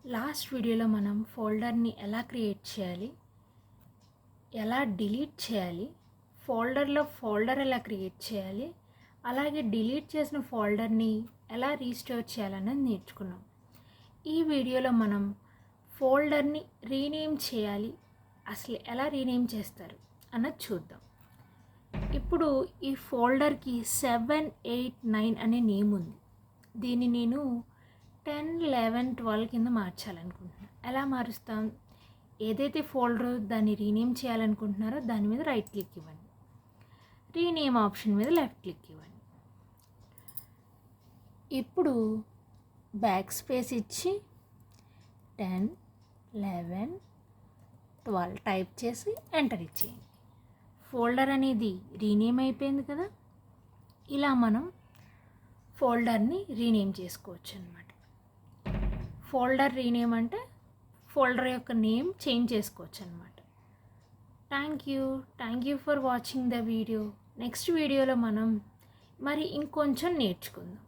Last వీడియోలో మనం ఫోల్డర్ని ఎలా క్రియేట్ చేయాలి, ఎలా డిలీట్ చేయాలి, ఫోల్డర్ ఎలా క్రియేట్ చేయాలి, అలాగే డిలీట్ చేసిన ఫోల్డర్ని ఎలా రీస్టోర్ చేయాలన్నది నేర్చుకున్నాం. ఈ వీడియోలో మనం ఫోల్డర్ని రీనేమ్ చేయాలి, అసలు ఎలా రీనేమ్ చేస్తారు అన్నది చూద్దాం. ఇప్పుడు ఈ ఫోల్డర్కి 789 అనే నేమ్ ఉంది. దీన్ని నేను 10, 11, 12 కింద మార్చాలనుకుంటున్నాను. ఎలా మారుస్తాం? ఏదైతే ఫోల్డర్ దాన్ని రీనేమ్ చేయాలనుకుంటున్నారో దాని మీద రైట్ క్లిక్ ఇవ్వండి, రీనేమ్ ఆప్షన్ మీద లెఫ్ట్ క్లిక్ ఇవ్వండి. ఇప్పుడు బ్యాక్ స్పేస్ ఇచ్చి 10, 11, 12 టైప్ చేసి ఎంటర్ ఇచ్చేయండి. ఫోల్డర్ అనేది రీనేమ్ అయిపోయింది కదా. ఇలా మనం ఫోల్డర్ని రీనేమ్ చేసుకోవచ్చు అన్నమాట. ఫోల్డర్ రీనేమ్ అంటే ఫోల్డర్ యొక్క నేమ్ చేంజ్ చేసుకోవచ్చు అన్నమాట. Thank you for watching the video. Next వీడియోలో మనం మరి ఇంకొంచెం నేర్చుకుందాం.